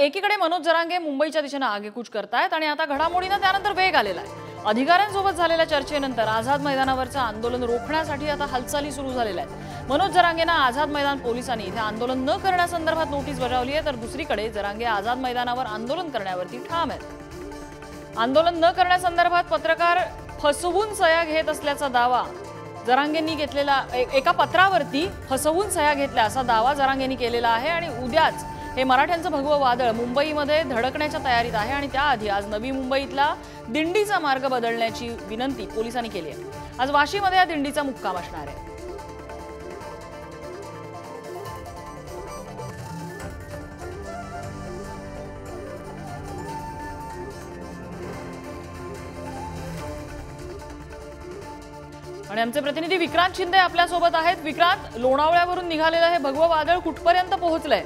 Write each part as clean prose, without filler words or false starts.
एकीकडे मनोज जरांगे मुंबईच्या दिशेने आगेकूच करतायत आणि आता घडामोडींना त्यानंतर वेग आलेला आहे। अधिकाऱ्यांसोबत झालेल्या चर्चेनंतर आझाद मैदानावरचं आंदोलन रोखण्यासाठी आता हालचाली सुरू झालेल्या आहेत। मनोज जरांगेंना आझाद मैदान पोलिसांनी इथे आंदोलन न करण्यासंदर्भात नोटीस बजावली आहे, तर दुसरीकडे जरांगे आझाद मैदानावर आंदोलन करण्यावरती ठाम आहेत। आंदोलन न करण्यासंदर्भात पत्रकार फसवून सह्या घेत असल्याचा दावा जरांगेंनी घेतलेला एका पत्रावरती फसवून सह्या घेतल्या असा दावा जरांगेंनी केलेला आहे आणि उद्याच हे मराठ्यांचं भगवं वादळ मुंबईमध्ये धडकण्याच्या तयारीत आहे आणि त्याआधी आज नवी मुंबईतला दिंडीचा मार्ग बदलण्याची विनंती पोलिसांनी केली आहे। आज वाशीमध्ये या दिंडीचा मुक्काम असणार आहे। आणि आमचे प्रतिनिधी विक्रांत शिंदे आपल्या सोबत आहेत। विक्रांत, लोणावळ्यावरून निघालेलं हे भगवं वादळ कुठपर्यंत पोहोचलंय?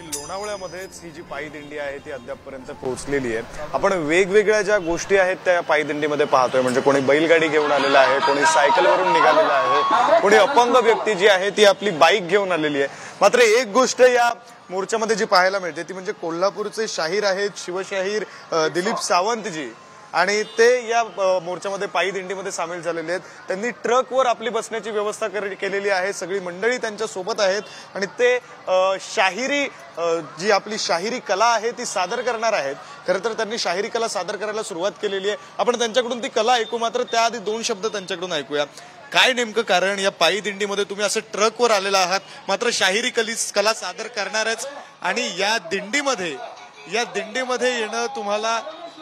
लोणावळ्यामध्येच ही जी पायी दिंडी आहे ती अद्यापपर्यंत पोहोचलेली आहे। आपण वेगवेगळ्या ज्या गोष्टी आहेत त्या पायी दिंडीमध्ये पाहतोय, म्हणजे कोणी बैलगाडी घेऊन आलेला आहे, कोणी सायकलवरून निघालेला आहे, कोणी अपंग व्यक्ती जी आहे ती आपली बाईक घेऊन आलेली आहे। मात्र एक गोष्ट या मोर्चामध्ये जी पाहायला मिळते ती म्हणजे कोल्हापूरचे शाहीर आहेत शिवशाहीर दिलीप सावंतजी, आणि ते या मोर्चामध्ये पायी दिंडीमध्ये सामील झालेले आहेत। त्यांनी ट्रकवर आपली बसण्याची व्यवस्था केलेली आहे। सगळी मंडळी त्यांच्या सोबत आहेत आणि ते शाहिरी जी आपली शाहिरी कला आहे ती सादर करणार आहेत। खरं तर त्यांनी शाहिरी कला सादर करायला सुरुवात केलेली आहे। आपण त्यांच्याकडून ती कला ऐकू, मात्र त्याआधी दोन शब्द त्यांच्याकडून ऐकूया। काय नेमकं कारण या पायी दिंडीमध्ये तुम्ही असं ट्रकवर आलेला आहात, मात्र शाहिरी कला सादर करणारच, आणि या दिंडीमध्ये येणं तुम्हाला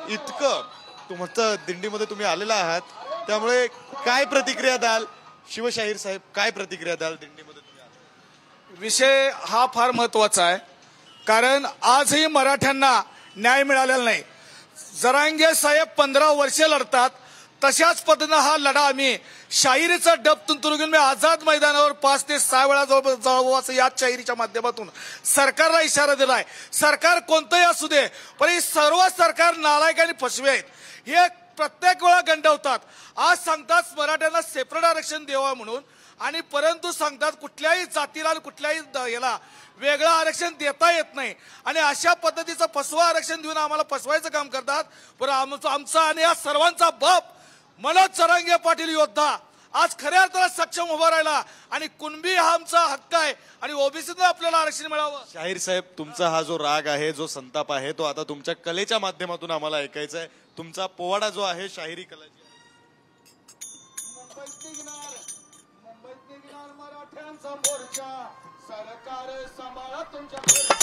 इतकं तुमचं दिंडीमध्ये तुम्ही आलेला आहात, त्यामुळे काय प्रतिक्रिया द्याल? शिवशाहीर साहेब, काय प्रतिक्रिया द्याल दिंडीमध्ये तुम्ही? विषय हा फार महत्वाचा आहे, कारण आजही मराठ्यांना न्याय मिळालेला नाही। जरांगे साहेब 15 वर्षे लढतात, तशाच पद्धतीनं हा लढा आम्ही शाहिरीचा डब तुंतरून मी आझाद मैदानावर 5 ते 6 वेळा जाऊ असं याच शाहिरीच्या माध्यमातून सरकारला इशारा दिलाय। सरकार कोणतंही असू दे, पण हे सर्व सरकार नालायक आणि फसवे आहेत, हे प्रत्येक वेळा गंडवतात। आज सांगतात मराठ्यांना सेपरेट आरक्षण द्यावं म्हणून, आणि परंतु सांगतात कुठल्याही जातीला आणि कुठल्याही याला वेगळं आरक्षण देता येत नाही, आणि अशा पद्धतीचं फसवा आरक्षण देऊन आम्हाला फसवायचं काम करतात। पण आमचा आणि या सर्वांचा बाप मनोज जरांगे पाटील योद्धा आज खऱ्या अर्थानं सक्षम उभा राहिला, आणि कुणबी हा आमचा हक्क आहे आणि ओबीसीने आपल्याला आरक्षण मिळावं। शाहीर साहेब, तुमचा हा जो राग आहे, जो संताप आहे, तो आता तुमच्या कलेच्या माध्यमातून आम्हाला ऐकायचा आहे। तुमचा पोवाडा जो आहे शाहिरी कलाची, मुंबईत निघणार मराठ्यांचा मोर्चा, सरकार सांभाळा तुमच्या मोर्चा।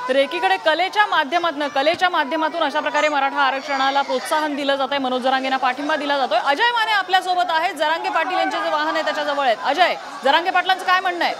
तर एकीकडे कलेच्या माध्यमातून अशा प्रकारे मराठा आरक्षणाला प्रोत्साहन दिलं जातंय, मनोज जरांगेंना पाठिंबा दिला जातोय। अजय माने आपल्या सोबत आहेत, जरांगे पाटील यांचे जे वाहन आहे त्याच्या जवळ आहेत। अजय, जरांगे पाटलांचं काय म्हणणं आहे?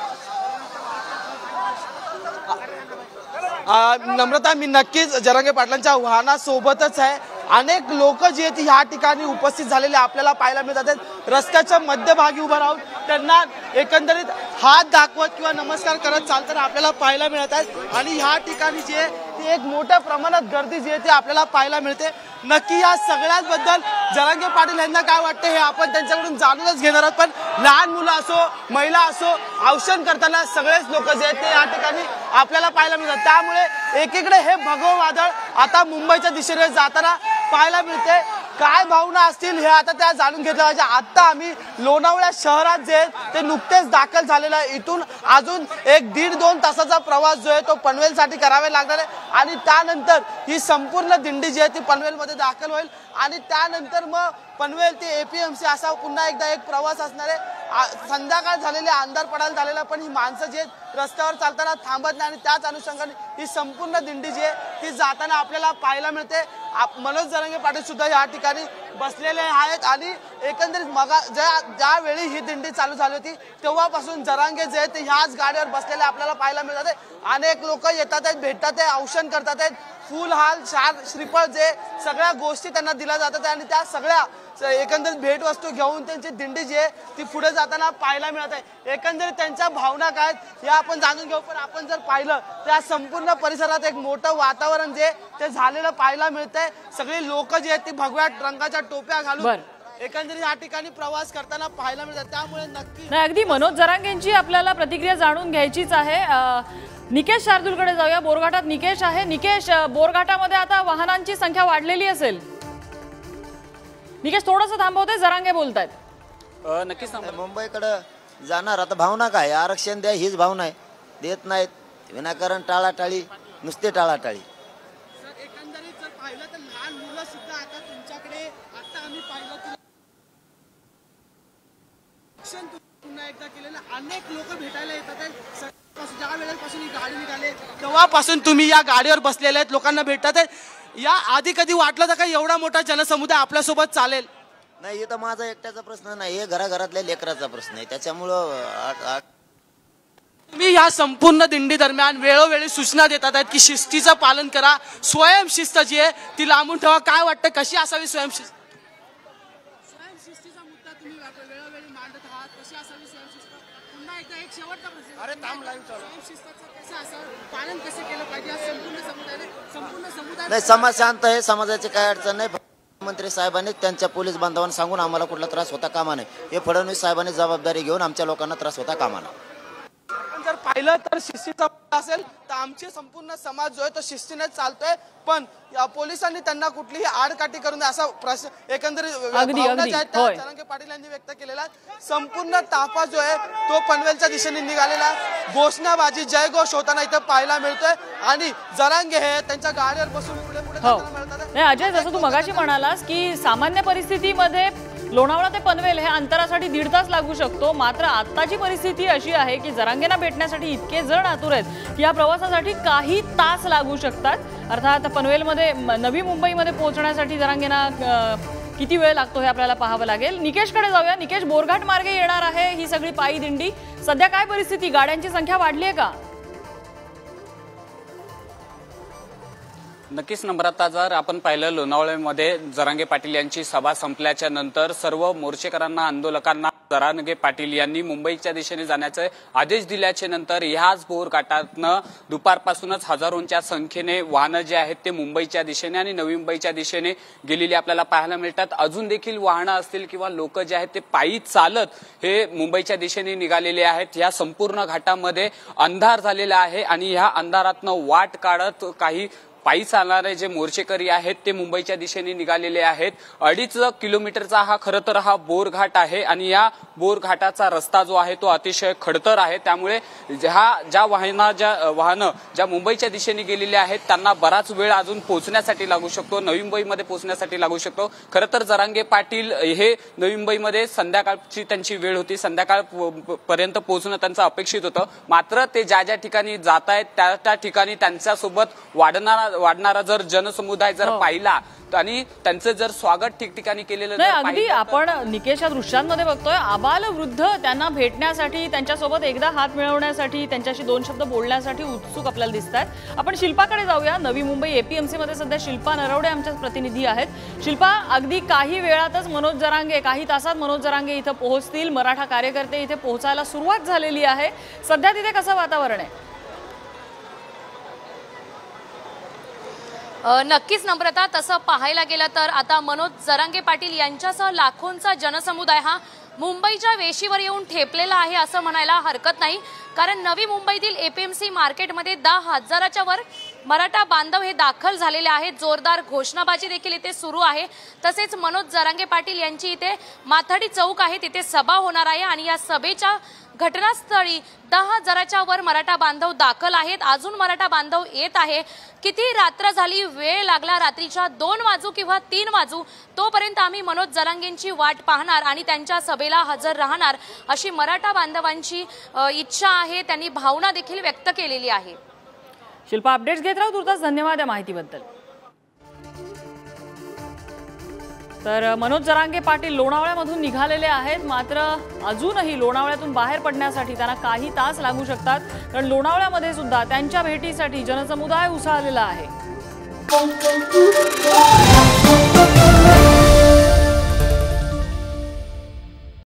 नम्रता, मी नक्कीच जरांगे पाटलांच्या वाहनासोबतच आहे। अनेक लोक जे ह्या ठिकाणी उपस्थित झालेले आपल्याला पाहायला मिळतात। रस्त्याच्या मध्यभागी उभा राहून त्यांना एकंदरीत हात दाखवत किंवा नमस्कार करत चालताना आपल्याला पाहायला मिळत आहेत आणि ह्या ठिकाणी जी आहे ती एक मोठ्या प्रमाणात गर्दी जी आहे ती आपल्याला पाहायला मिळते। नक्की या सगळ्यांबद्दल जरांगे पाटील यांना काय वाटतं हे आपण त्यांच्याकडून जाणूनच घेणार आहोत। पण लहान मुलं असो महिला असो औषण करताना सगळेच लोक जे आहेत ते या ठिकाणी आपल्याला पाहायला मिळतात। त्यामुळे एकीकडे हे भगवं वादळ आता मुंबईच्या दिशेने जाताना पाहायला मिळते। काय भावना असतील हे आता त्या जाणून घेतलं पाहिजे। आता आम्ही लोणावळा शहरात जे ते नुकतेच दाखल झालेलं आहे। इथून अजून 1-1.5-2 तासाचा प्रवास जो आहे तो पनवेलसाठी करावा लागणार आहे आणि त्यानंतर ही संपूर्ण दिंडी जी आहे ती पनवेलमध्ये दाखल होईल आणि त्यानंतर मग पनवेल ते एपीएमसी असा पुन्हा एकदा एक प्रवास असणार आहे। संध्याकाळ झालेली अंधार पडायला झालेला पण ही माणसं जी आहेत रस्त्यावर चालताना थांबत नाही आणि त्याच अनुषंगाने ही संपूर्ण दिंडी जी आहे ती जाताना आपल्याला पाहायला मिळते। मनोज जरांगे पाटील सुद्धा या ठिकाणी बसलेले आहेत आणि एकंदरीत ज्यावेळी ही दिंडी चालू झाली होती तेव्हापासून जरांगे जे आहेत ते ह्याच गाडीवर बसलेले आपल्याला पाहायला मिळतात। अनेक लोक येतात आहेत, भेटतात आहेत, औषण करतात आहेत, फुल हाल श्रीफळ जे सगळ्या गोष्टी त्यांना दिल्या जातात आणि त्या सगळ्या एकंदरीत भेटवस्तू घेऊन त्यांची दिंडी जी आहे ती पुढे जाताना पाहायला मिळत आहे। एकंदरीत त्यांच्या भावना काय या आपण जाणून घेऊ। पण आपण जर पाहिलं तर संपूर्ण परिसरात एक मोठं वातावरण जे ते झालेलं पाहायला मिळतंय। सगळी लोक जी आहेत ती भगव्या रंगाच्या टोप्या घालून एकंदरीत या ठिकाणी प्रवास करताना पाहायला मिळतात। त्यामुळे नक्की नाही अगदी मनोज जरांगेंची आपल्याला प्रतिक्रिया जाणून घ्यायचीच आहे। निकेश शार्दूलकडे जाऊया। बोरघाटात निकेश आहे। निकेश, बोरघाटामध्ये आता वाहनांची संख्या वाढलेली असेल। निकेश थोडंसं थांबवते, जरांगे बोलतायत। नक्कीच मुंबईकडे जाणार आता भावना काय आरक्षण द्या हीच भावना आहे। देत नाहीत विनाकारण टाळाटाळी, नुसते टाळाटाळी। एकंदरीत जर पाहिलं तर लहान मुलं सुद्धा आता तुमच्याकडे आता आम्ही पाहिलं पुन्हा एकदा केलेलं अनेक लोक भेटायला येतात। ज्या वेळेपासून ही गाडी निघाली तेव्हापासून तुम्ही या गाडीवर बसलेले आहेत, लोकांना भेटतात आहेत। या आधी कधी वाटलं तर का एवढा मोठा जनसमुदाय आपल्यासोबत चालेल? नाही, हे तर माझा एकट्याचा प्रश्न नाही, हे घराघरातल्या लेकराचा प्रश्न आहे। त्याच्यामुळं तुम्ही या संपूर्ण दिंडी दरम्यान वेळोवेळी सूचना देतात आहेत की शिस्तीचं पालन करा, स्वयंशिस्त जी आहे ती लांबून ठेवा। काय वाटतं कशी असावी स्वयंशिस्त? स्वयंशिस्तीचा मुद्दा तुम्ही वेळोवेळी मांडत आहात, कशी असावी स्वयंशिस्त? पुन्हा एकदा एक शेवटचा प्रश्न, स्वयंशिस्ताचं कसं असावं, पालन कसं केलं पाहिजे या संपूर्ण समुदाय? नाही, समाज शांत आहे, समाजाची काय अडचण नाही। मंत्री साहेबांनी त्यांच्या पोलीस बांधवांना सांगून आम्हाला कुठला त्रास होता कामा नये, हे फडणवीस साहेबांनी जबाबदारी घेऊन आमच्या लोकांना त्रास होता कामा नये। जर पाहिलं तर शिस्तीचा असेल तर आमचे संपूर्ण समाज जो आहे तो शिस्तीने चालतोय, पण पोलिसांनी त्यांना कुठलीही आडकाठी करून असा प्रश्न एकंदरीत जरांगे पाटील यांनी व्यक्त केलेला। संपूर्ण ताफा जो आहे तो पनवेलच्या दिशेने निघालेला, घोषणाबाजी जयघोष होताना इथं पाहायला मिळतोय आणि जरांगे हे त्यांच्या गाडीवर बसून पुढे मिळतात। नाही अजय, जसं तू मगाशी म्हणालास की सामान्य परिस्थितीमध्ये लोणावळा ते पनवेल हे अंतरासाठी 1.5 तास लागू शकतो, मात्र आत्ताची परिस्थिती अशी आहे की जरांगेंना भेटण्यासाठी इतके जण आतुर आहेत की या प्रवासासाठी काही तास लागू शकतात। अर्थात पनवेलमध्ये नवी मुंबईमध्ये पोहोचण्यासाठी जरांगेंना किती वेळ लागतो हे आपल्याला पाहावं लागेल। निकेशकडे जाऊया। निकेश, बोरघाट मार्गे येणार आहे ही सगळी पायी दिंडी, सध्या काय परिस्थिती, गाड्यांची संख्या वाढली आहे का? नक्कीच नम्रता, जर आपण पाहिलं लोणावळ्यामध्ये जरांगे पाटील यांची सभा संपल्याच्या नंतर सर्व मोर्चेकरांना, आंदोलकांना जरांगे पाटील यांनी मुंबईच्या दिशेने जाण्याचे आदेश दिल्याच्या नंतर ह्याच बोरघाटातनं दुपारपासूनच हजारोंच्या संख्येने वाहनं जे आहेत ते मुंबईच्या दिशेने आणि नवी मुंबईच्या दिशेने गेलेली आपल्याला पाहायला मिळतात। अजून देखील वाहनं असतील किंवा लोक जे आहेत ते पायी चालत हे मुंबईच्या दिशेने निघालेले आहेत। या संपूर्ण घाटामध्ये अंधार झालेला आहे आणि ह्या अंधारातनं वाट काढत काही पायी चालणारे जे मोर्चेकरी आहेत ते मुंबईच्या दिशेने निघालेले आहेत। 2.5 किलोमीटरचा हा खरं तर हा बोरघाट आहे आणि या बोरघाटाचा रस्ता जो आहे तो अतिशय खडतर आहे। त्यामुळे ज्या वाहनं ज्या मुंबईच्या दिशेने गेलेले आहेत त्यांना बराच वेळ अजून पोहोचण्यासाठी लागू शकतो, नवी मुंबईमध्ये पोहोचण्यासाठी लागू शकतो। खरं तर जरांगे पाटील हे नवी मुंबईमध्ये संध्याकाळची त्यांची वेळ होती, संध्याकाळपर्यंत पोहोचणं त्यांचं अपेक्षित होतं, मात्र ते ज्या ठिकाणी जात आहेत त्या ठिकाणी त्यांच्यासोबत वाढणारा जर जनसमुदाय जर पाहिला आणि त्यांचं जर स्वागत ठिकठिकाणी केलेलं नाही, जर अगदी पाहिलं तर- आपण निकेशच्या दृश्यांमध्ये बघतोय आबाल वृद्ध त्यांना भेटण्यासाठी, त्यांच्यासोबत एकदा हात मिळवण्यासाठी, त्यांच्याशी 2 शब्द बोलण्यासाठी उत्सुक आपल्याला दिसत आहेत. आपण शिल्पाकडे जाऊया. नवी मुंबई एपीएमसी मध्ये सध्या शिल्पा नरवडे आमच्या प्रतिनिधी आहेत. शिल्पा, अगदी काही वेळातच मनोज जरांगे, काही तासात मनोज जरांगे इथं पोहोचतील. मराठा कार्यकर्ते इथे पोहोचायला सुरुवात झालेली आहे. सध्या तिथे कसं वातावरण आहे? नक्कीच नम्रता, तसं पाहायला गेलं तर आता मनोज जरांगे पाटील यांच्यासह लाखोंचा जनसमुदाय हा मुंबईच्या वेशीवर येऊन ठेपलेला आहे असं म्हणायला हरकत नाही. कारण नवी मुंबईतील एपीएमसी मार्केटमध्ये 10,000च्या वर मराठा बांधव हे दाखल झालेले आहेत. जोरदार घोषणाबाजी देखील इथे सुरू आहे. तसेच मनोज जरांगे पाटील यांची इथे माथाडी चौक आहे, तिथे सभा होणार आहे आणि या सभेच्या घटनास्थळी 10,000च्या वर मराठा बांधव दाखल आहेत. अजून मराठा बांधव येत आहे. किती रात्र झाली, वेळ लागला, रात्रीच्या 2 वाजू किंवा 3 वाजू, तोपर्यंत आम्ही मनोज जरांगेंची वाट पाहणार आणि त्यांच्या सभेला हजर राहणार अशी मराठा बांधवांची इच्छा आहे. त्यांनी भावना देखील व्यक्त केलेली आहे. शिल्पा, अपडेट्स घेत राहू. तुर्तास धन्यवाद या माहितीबद्दल. तर मनोज जरांगे पाटील लोणावळ्यामधून निघालेले आहेत, मात्र अजूनही लोणावळ्यातून बाहेर पडण्यासाठी त्यांना काही तास लागू शकतात. कारण लोणावळ्यामध्ये सुद्धा त्यांच्या भेटीसाठी जनसमुदाय उसळलेला आहे.